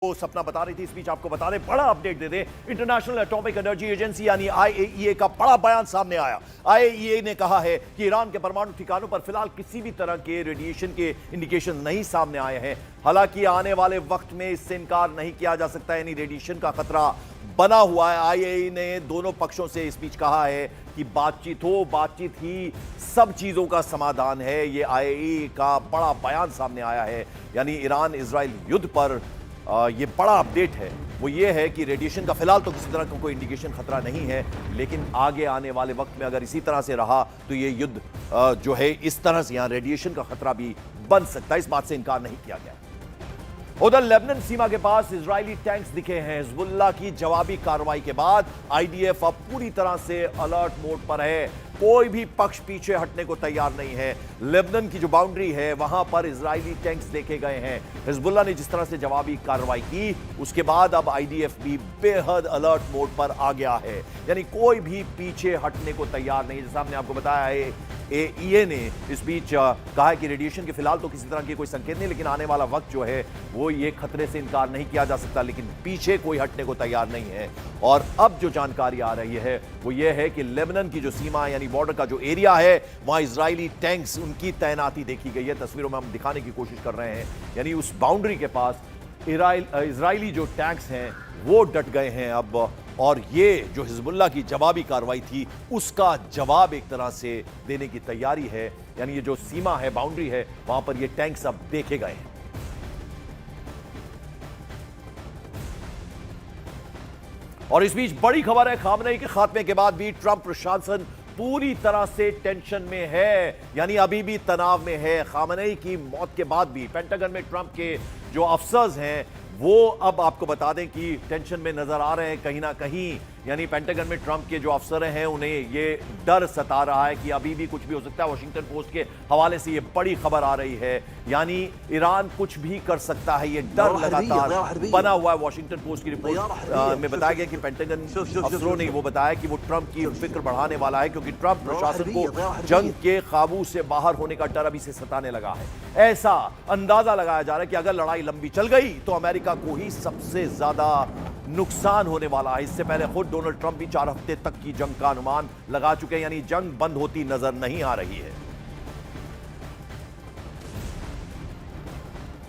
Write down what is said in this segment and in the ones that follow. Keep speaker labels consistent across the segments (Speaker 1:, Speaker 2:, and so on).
Speaker 1: वो सपना बता रही थी। इस बीच आपको बता दें, बड़ा अपडेट दे दें, इंटरनेशनल एटॉमिक एनर्जी एजेंसी यानी आईएईए का बड़ा बयान सामने आया। आईएईए ने कहा है कि ईरान के परमाणु ठिकानों पर फिलहाल किसी भी तरह के रेडिएशन के इंडिकेशन नहीं सामने आए हैं। हालांकि आने वाले वक्त में इससे इनकार नहीं किया जा सकता, यानी रेडिएशन का खतरा बना हुआ है। आईएईए ने दोनों पक्षों से इस बीच कहा है कि बातचीत ही सब चीजों का समाधान है। ये आईएईए का बड़ा बयान सामने आया है, यानी ईरान इजराइल युद्ध पर ये बड़ा अपडेट है। वो ये है कि रेडिएशन का फिलहाल तो किसी तरह का कोई इंडिकेशन खतरा नहीं है, लेकिन आगे आने वाले वक्त में अगर इसी तरह से रहा तो ये युद्ध जो है इस तरह से यहां रेडिएशन का खतरा भी बन सकता है। इस बात से इनकार नहीं किया गया। उधर लेबनान सीमा के पास इजरायली टैंक्स दिखे हैं। हिजबुल्लाह की जवाबी कार्रवाई के बाद आईडीएफ अब पूरी तरह से अलर्ट मोड पर है। कोई भी पक्ष पीछे हटने को तैयार नहीं है। लेबनान की जो बाउंड्री है वहां पर इजरायली टैंक्स देखे गए हैं। हिजबुल्लाह ने जिस तरह से जवाबी कार्रवाई की, उसके बाद अब आईडीएफ भी बेहद अलर्ट मोड पर आ गया है, यानी कोई भी पीछे हटने को तैयार नहीं। जैसा हमने आपको बताया है, एईए ने इस बीच कहा है कि रेडिएशन के फिलहाल तो किसी तरह के कोई संकेत नहीं, लेकिन आने वाला वक्त जो है वो ये खतरे से इनकार नहीं किया जा सकता, लेकिन पीछे कोई हटने को तैयार नहीं है। और अब जो जानकारी आ रही है वो ये है कि लेबनान की जो सीमा यानी बॉर्डर का जो एरिया है वहां इजरायली टैंक्स उनकी तैनाती देखी गई है। तस्वीरों में हम दिखाने की कोशिश कर रहे हैं, यानी उस बाउंड्री के पास इजरायली जो टैंक्स हैं वो डट गए हैं अब। और ये जो हिजबुल्लाह की जवाबी कार्रवाई थी उसका जवाब एक तरह से देने की तैयारी है, यानी ये जो सीमा है, बाउंड्री है, वहां पर ये टैंक्स अब देखे गए हैं। और इस बीच बड़ी खबर है, खामनेई के खात्मे के बाद भी ट्रंप प्रशासन पूरी तरह से टेंशन में है, यानी अभी भी तनाव में है। खामनेई की मौत के बाद भी पेंटागन में ट्रंप के जो अफसर्स हैं वो अब आपको बता दें कि टेंशन में नजर आ रहे हैं कहीं ना कहीं। यानी पेंटागन में ट्रंप के जो अफसर हैं उन्हें ये डर सता रहा है कि अभी भी कुछ भी हो सकता है। वॉशिंगटन पोस्ट के हवाले से ये बड़ी खबर आ रही है, यानी ईरान कुछ भी कर सकता है, ये डर लगातार बना हुआ है। वॉशिंगटन पोस्ट की रिपोर्ट में बताया गया कि पेंटागन अफसरों ने वो बताया कि वो ट्रंप की फिक्र बढ़ाने वाला है, क्योंकि ट्रंप प्रशासन को जंग के काबू से बाहर होने का डर अभी से सताने लगा है। ऐसा अंदाजा लगाया जा रहा है कि अगर लड़ाई लंबी चल गई तो अमेरिका को ही सबसे ज्यादा नुकसान होने वाला है। इससे पहले खुद डोनाल्ड ट्रंप भी 4 हफ्ते तक की जंग का अनुमान लगा चुके हैं, यानी जंग बंद होती नजर नहीं आ रही है।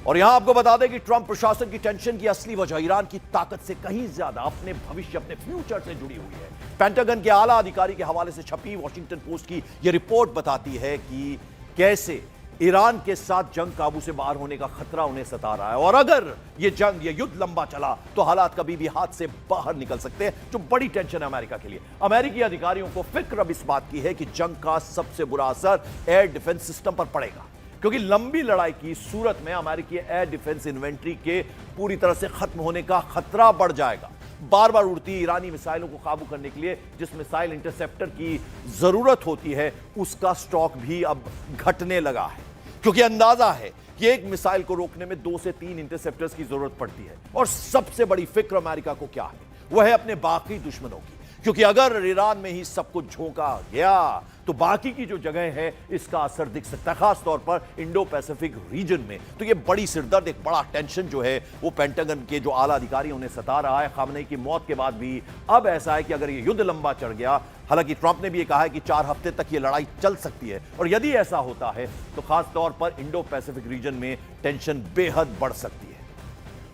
Speaker 1: और यहां आपको बता दें कि ट्रंप प्रशासन की टेंशन की असली वजह ईरान की ताकत से कहीं ज्यादा अपने भविष्य, अपने फ्यूचर से जुड़ी हुई है। पेंटागन के आला अधिकारी के हवाले से छपी वॉशिंगटन पोस्ट की यह रिपोर्ट बताती है कि कैसे ईरान के साथ जंग काबू से बाहर होने का खतरा उन्हें सता रहा है, और अगर यह युद्ध लंबा चला तो हालात कभी भी हाथ से बाहर निकल सकते हैं, जो बड़ी टेंशन है अमेरिका के लिए। अमेरिकी अधिकारियों को फिक्र अब इस बात की है कि जंग का सबसे बुरा असर एयर डिफेंस सिस्टम पर पड़ेगा, क्योंकि लंबी लड़ाई की सूरत में अमेरिकी एयर डिफेंस इन्वेंट्री के पूरी तरह से खत्म होने का खतरा बढ़ जाएगा। बार बार उड़ती ईरानी मिसाइलों को काबू करने के लिए जिस मिसाइल इंटरसेप्टर की जरूरत होती है उसका स्टॉक भी अब घटने लगा है, क्योंकि अंदाजा है कि एक मिसाइल को रोकने में 2 से 3 इंटरसेप्टर्स की जरूरत पड़ती है। और सबसे बड़ी फिक्र अमेरिका को क्या है, वह है अपने बाकी दुश्मनों की, क्योंकि अगर ईरान में ही सब कुछ झोंका गया तो बाकी की जो जगह है इसका असर दिख सकता है, खास तौर पर इंडो पैसिफिक रीजन में। तो ये बड़ी सिरदर्द, एक बड़ा टेंशन जो है वो पेंटागन के जो आला अधिकारी उन्हें सता रहा है। खामनेई की मौत के बाद भी अब ऐसा है कि अगर ये युद्ध लंबा चढ़ गया, हालांकि ट्रंप ने भी ये कहा है कि 4 हफ्ते तक ये लड़ाई चल सकती है, और यदि ऐसा होता है तो खास तौर पर इंडो पैसिफिक रीजन में टेंशन बेहद बढ़ सकती है।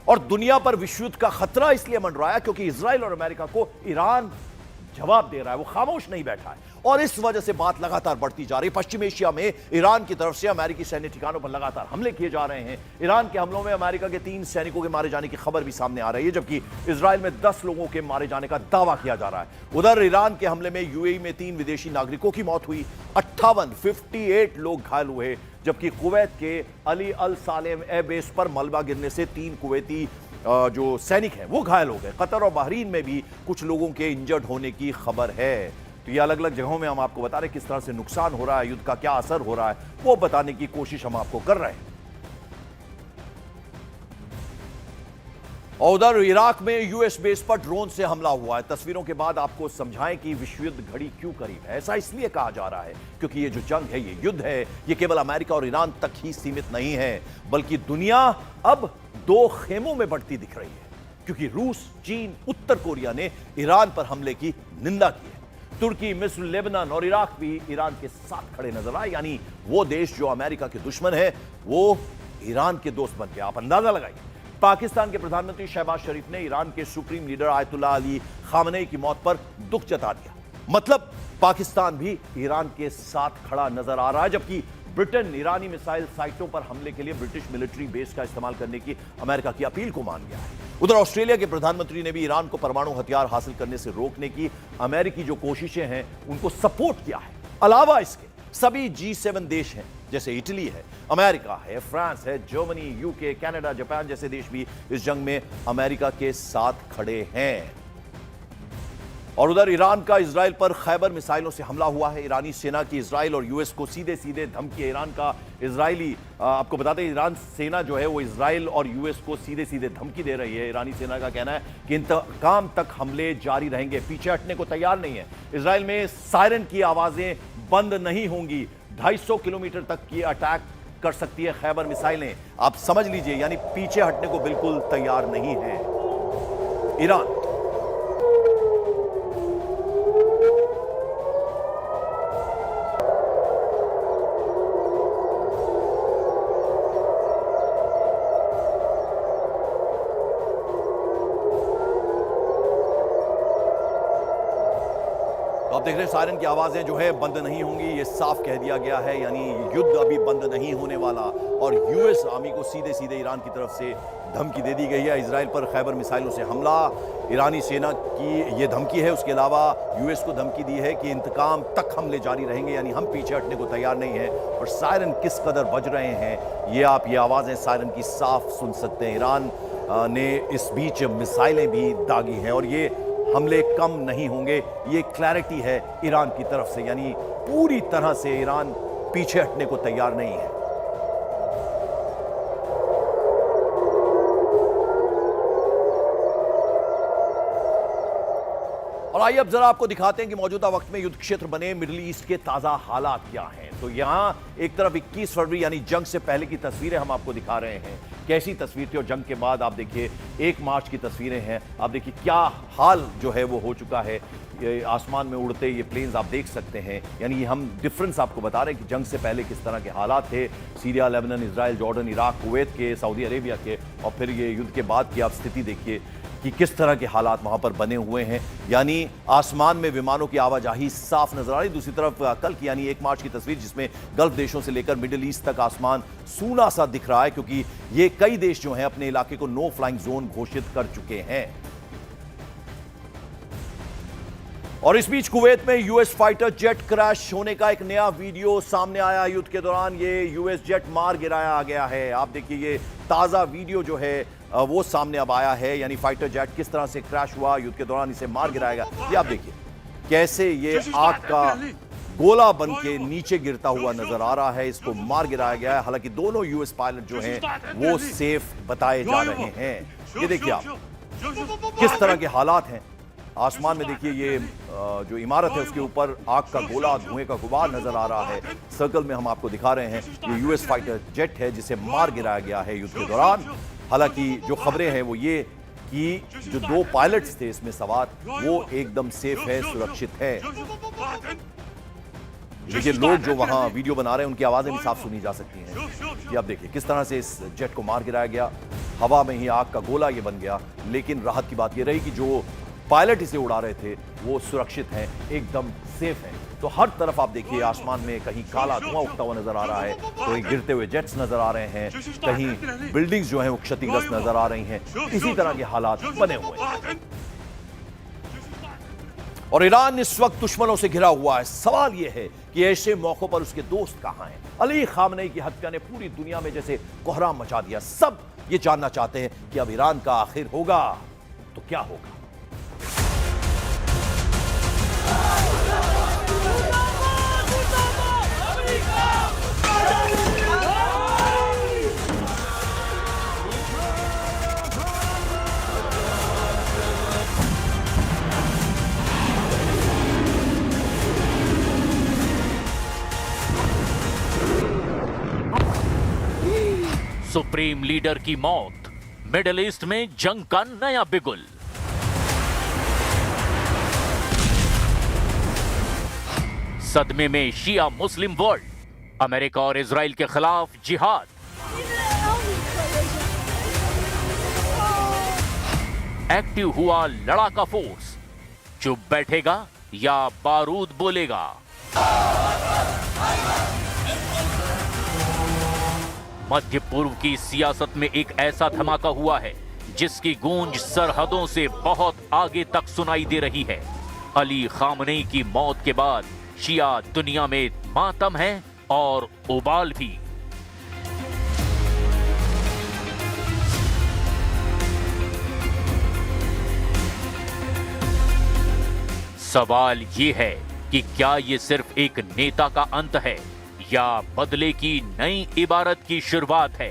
Speaker 1: और दुनिया पर विश्व युद्ध का खतरा इसलिए मंडराया है क्योंकि इजराइल और अमेरिका को ईरान जवाब दे रहा है, वो खामोश नहीं बैठा है, और इस वजह से बात लगातार बढ़ती जा रही है। पश्चिम एशिया में ईरान की तरफ से अमेरिकी सैन्य ठिकानों पर लगातार हमले किए जा रहे हैं। ईरान के हमलों में अमेरिका के 3 सैनिकों के मारे जाने की खबर भी सामने आ रही है, जबकि इजराइल में 10 लोगों के मारे जाने का दावा किया जा रहा है। उधर ईरान के हमले में यूएई में 3 विदेशी नागरिकों की मौत हुई, 58 लोग घायल हुए, जबकि कुवैत के अली अल सालेम एयरबेस पर मलबा गिरने से 3 कुवैती जो सैनिक हैं वो घायल हो गए। कतर और बहरीन में भी कुछ लोगों के इंजर्ड होने की खबर है। तो ये अलग अलग जगहों में हम आपको बता रहे हैं किस तरह से नुकसान हो रहा है, युद्ध का क्या असर हो रहा है, वो बताने की कोशिश हम आपको कर रहे हैं। और उधर इराक में यूएस बेस पर ड्रोन से हमला हुआ है। तस्वीरों के बाद आपको समझाएं कि विश्व युद्ध घड़ी क्यों करीब है। ऐसा इसलिए कहा जा रहा है क्योंकि ये जो जंग है, ये युद्ध है, ये केवल अमेरिका और ईरान तक ही सीमित नहीं है, बल्कि दुनिया अब दो खेमों में बढ़ती दिख रही है, क्योंकि रूस, चीन, उत्तर कोरिया ने ईरान पर हमले की निंदा की है। तुर्की, मिस्र, लेबनान और इराक भी ईरान के साथ खड़े नजर आए, यानी वो देश जो अमेरिका के दुश्मन है वो ईरान के दोस्त बन गए। आप अंदाजा लगाइए। पाकिस्तान के प्रधानमंत्री शहबाज शरीफ ने ईरान के supreme leader Ayatollah Ali Khamenei की मौत पर दुख जता दिया। मतलब पाकिस्तान भी ईरान के साथ खड़ा नजर आ रहा है, जबकि ब्रिटेन ईरानी मिसाइल साइटों पर हमले के लिए ब्रिटिश मिलिट्री बेस का इस्तेमाल करने की अमेरिका की अपील को मान गया है। उधर ऑस्ट्रेलिया के प्रधानमंत्री ने भी ईरान को परमाणु हथियार हासिल करने से रोकने की अमेरिकी जो कोशिशें हैं उनको सपोर्ट किया है। अलावा इसके सभी G7 देश हैं, जैसे इटली है, अमेरिका है, फ्रांस है, जर्मनी, यूके, कनाडा, जापान जैसे देश भी इस जंग में अमेरिका के साथ खड़े हैं। और उधर ईरान का इजराइल पर खैबर मिसाइलों से हमला हुआ है। ईरानी सेना की इजराइल और यूएस को सीधे सीधे धमकी है। ईरान का इजरायली आपको बताते हैं, ईरान सेना जो है वो इजराइल और यूएस को सीधे सीधे धमकी दे रही है। ईरानी सेना का कहना है कि इंतकाम तक हमले जारी रहेंगे, पीछे हटने को तैयार नहीं है। इजराइल में सायरन की आवाजें बंद नहीं होंगी। 250 किलोमीटर तक की अटैक कर सकती है खैबर मिसाइलें। आप समझ लीजिए, यानी पीछे हटने को बिल्कुल तैयार नहीं है ईरान। आप देख रहे हैं सायरन की आवाजें जो है बंद नहीं होंगी, ये साफ कह दिया गया है, यानी युद्ध अभी बंद नहीं होने वाला। और यूएस आर्मी को सीधे सीधे ईरान की तरफ से धमकी दे दी गई है। इजराइल पर खैबर मिसाइलों से हमला, ईरानी सेना की ये धमकी है। उसके अलावा यूएस को धमकी दी है कि इंतकाम तक हमले जारी रहेंगे, यानी हम पीछे हटने को तैयार नहीं है। और सायरन किस कदर बज रहे हैं ये आप ये आवाजें सायरन की साफ सुन सकते हैं। ईरान ने इस बीच मिसाइलें भी दागी हैं और ये हमले कम नहीं होंगे, ये क्लैरिटी है ईरान की तरफ से, यानी पूरी तरह से ईरान पीछे हटने को तैयार नहीं है। और आइए अब जरा आपको दिखाते हैं कि मौजूदा वक्त में युद्ध क्षेत्र बने मिडिल ईस्ट के ताजा हालात क्या हैं। तो यहां एक तरफ 21 फरवरी यानी जंग से पहले की तस्वीरें हम आपको दिखा रहे हैं, कैसी तस्वीर थी, और जंग के बाद आप देखिए 1 मार्च की तस्वीरें हैं। आप देखिए क्या हाल जो है वो हो चुका है। ये आसमान में उड़ते ये प्लेन्स आप देख सकते हैं, यानी हम डिफरेंस आपको बता रहे हैं कि जंग से पहले किस तरह के हालात थे। Syria, Lebanon, Israel, Jordan, Iraq, Kuwait के, सऊदी अरेबिया के, और फिर ये युद्ध के बाद की आप स्थिति देखिए कि किस तरह के हालात वहां पर बने हुए हैं। यानी आसमान में विमानों की आवाजाही साफ नजर आ रही। दूसरी तरफ कल की यानी 1 मार्च की तस्वीर, जिसमें गल्फ देशों से लेकर मिडिल ईस्ट तक आसमान सूना सा दिख रहा है, क्योंकि ये कई देश जो हैं अपने इलाके को नो फ्लाइंग जोन घोषित कर चुके हैं। और इस बीच कुवैत में यूएस फाइटर जेट क्रैश होने का एक नया वीडियो सामने आया। युद्ध के दौरान ये यूएस जेट मार गिराया गया है। आप देखिए ये ताजा वीडियो जो है वो सामने अब आया है, यानी फाइटर जेट किस तरह से क्रैश हुआ, युद्ध के दौरान इसे मार गिराया गया। ये आप देखिए कैसे ये आग का गोला बन के नीचे गिरता हुआ नजर आ रहा है, इसको मार गिराया गया है। हालांकि दोनों यूएस पायलट जो हैं वो सेफ बताए जा रहे हैं। ये देखिए आप किस तरह के हालात हैं। आसमान में देखिए ये जो इमारत है उसके ऊपर आग का गोला, धुएं का गुबार नजर आ रहा है। सर्कल में हम आपको दिखा रहे हैं, ये यूएस फाइटर जेट है जिसे मार गिराया गया है युद्ध के दौरान। हालांकि जो खबरें हैं वो ये कि जो 2 पायलट्स थे इसमें सवार वो एकदम सेफ है, सुरक्षित है। देखिए लोग जो वहां वीडियो बना रहे हैं उनकी आवाजें भी साफ सुनी जा सकती हैं। ये आप देखिए किस तरह से इस जेट को मार गिराया गया, हवा में ही आग का गोला ये बन गया। लेकिन राहत की बात ये रही कि जो पायलट इसे उड़ा रहे थे वो सुरक्षित हैं, एकदम सेफ हैं। तो हर तरफ आप देखिए आसमान में कहीं काला धुआं उठता हुआ नजर आ रहा है, कहीं गिरते हुए जेट्स नजर आ रहे हैं, कहीं बिल्डिंग्स जो हैं वो क्षतिग्रस्त नजर आ रही हैं। इसी तरह के हालात बने हुए हैं। और ईरान इस वक्त दुश्मनों से घिरा हुआ है। सवाल यह है कि ऐसे मौकों पर उसके दोस्त कहां हैं। अली खामनेई की हत्या ने पूरी दुनिया में जैसे कोहराम मचा दिया। सब ये जानना चाहते हैं कि अब ईरान का आखिर होगा तो क्या होगा।
Speaker 2: सुप्रीम लीडर की मौत, मिडिल ईस्ट में जंग का नया बिगुल। सदमे में शिया मुस्लिम वर्ल्ड, अमेरिका और इजराइल के खिलाफ जिहाद। एक्टिव हुआ लड़ाका फोर्स, चुप बैठेगा या बारूद बोलेगा। मध्य पूर्व की सियासत में एक ऐसा धमाका हुआ है जिसकी गूंज सरहदों से बहुत आगे तक सुनाई दे रही है। अली खामनेई की मौत के बाद शिया दुनिया में मातम है और उबाल भी। सवाल ये है कि क्या ये सिर्फ एक नेता का अंत है या बदले की नई इबारत की शुरुआत है।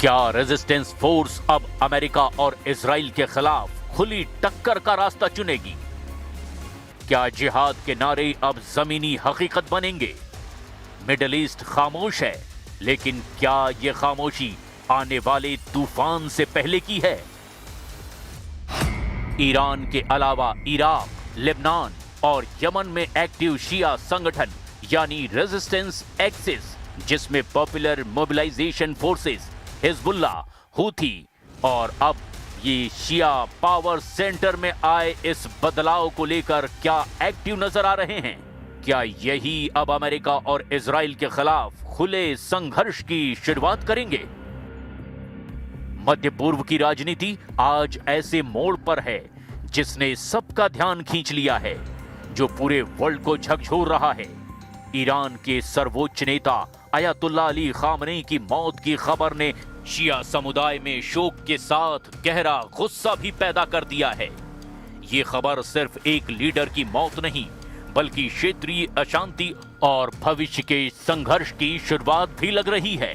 Speaker 2: क्या रेजिस्टेंस फोर्स अब अमेरिका और इजराइल के खिलाफ खुली टक्कर का रास्ता चुनेगी? क्या जिहाद के नारे अब जमीनी हकीकत बनेंगे? मिडिल ईस्ट खामोश है, लेकिन क्या यह खामोशी आने वाले तूफान से पहले की है? ईरान के अलावा इराक, लेबनान और यमन में एक्टिव शिया संगठन यानी रेजिस्टेंस एक्सिस, जिसमें popular mobilisation forces, Hezbollah, Houthi और अब ये शिया पावर सेंटर में आए इस बदलाव को लेकर क्या एक्टिव नजर आ रहे हैं? क्या यही अब अमेरिका और इजराइल के खिलाफ खुले संघर्ष की शुरुआत करेंगे? मध्य पूर्व की राजनीति आज ऐसे मोड़ पर है जिसने सबका ध्यान खींच लिया है, जो पूरे वर्ल्ड को झकझोर रहा है। ईरान के सर्वोच्च नेता अयतुल्ला अली खामनेई की मौत की खबर ने शिया समुदाय में शोक के साथ गहरा गुस्सा भी पैदा कर दिया है। ये खबर सिर्फ एक लीडर की मौत नहीं, बल्कि क्षेत्रीय अशांति और भविष्य के संघर्ष की शुरुआत भी लग रही है।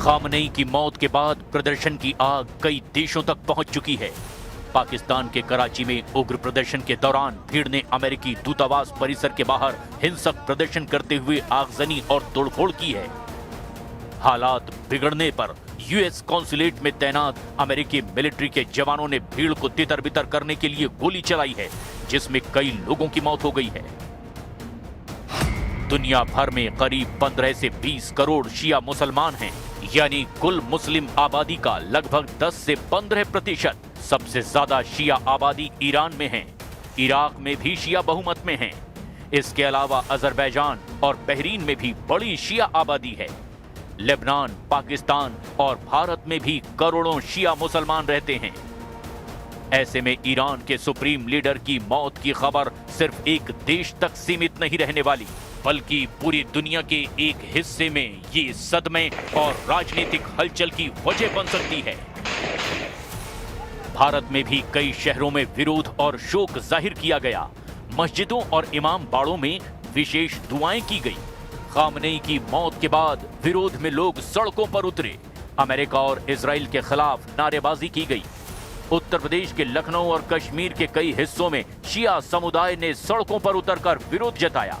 Speaker 2: खामनेई की मौत के बाद प्रदर्शन की आग कई देशों तक पहुंच चुकी है। पाकिस्तान के कराची में उग्र प्रदर्शन के दौरान भीड़ ने अमेरिकी दूतावास परिसर के बाहर हिंसक प्रदर्शन करते हुए आगजनी और तोड़फोड़ की है। हालात बिगड़ने पर यूएस कॉन्सुलेट में तैनात अमेरिकी मिलिट्री के जवानों ने भीड़ को तितर-बितर करने के लिए गोली चलाई है, जिसमें कई लोगों की मौत हो गई है। दुनिया भर में करीब 15 से 20 करोड़ शिया मुसलमान हैं, यानी कुल मुस्लिम आबादी का लगभग 10 से 15%। सबसे ज्यादा शिया आबादी ईरान में है। इराक में भी शिया बहुमत में है। इसके अलावा अजरबैजान और बहरीन में भी बड़ी शिया आबादी है। लेबनान, पाकिस्तान और भारत में भी करोड़ों शिया मुसलमान रहते हैं। ऐसे में ईरान के सुप्रीम लीडर की मौत की खबर सिर्फ एक देश तक सीमित नहीं रहने वाली, बल्कि पूरी दुनिया के एक हिस्से में ये सदमे और राजनीतिक हलचल की वजह बन सकती है। भारत में भी कई शहरों में विरोध और शोक जाहिर किया गया। मस्जिदों और इमाम बाड़ों में विशेष दुआएं की गई। खामनेई की मौत के बाद विरोध में लोग सड़कों पर उतरे। अमेरिका और इजराइल के खिलाफ नारेबाजी की गई। उत्तर प्रदेश के लखनऊ और कश्मीर के कई हिस्सों में शिया समुदाय ने सड़कों पर उतरकर विरोध जताया।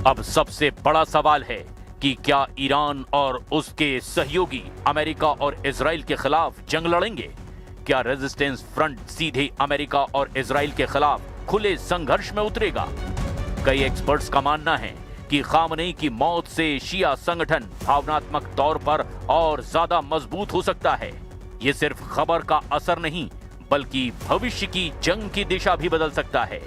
Speaker 2: अब सबसे बड़ा सवाल है कि क्या ईरान और उसके सहयोगी अमेरिका और इजराइल के खिलाफ जंग लड़ेंगे? क्या रेजिस्टेंस फ्रंट सीधे अमेरिका और इजराइल के खिलाफ खुले संघर्ष में उतरेगा? कई एक्सपर्ट्स का मानना है कि खामनेई की मौत से शिया संगठन भावनात्मक तौर पर और ज्यादा मजबूत हो सकता है। ये सिर्फ खबर का असर नहीं, बल्कि भविष्य की जंग की दिशा भी बदल सकता है।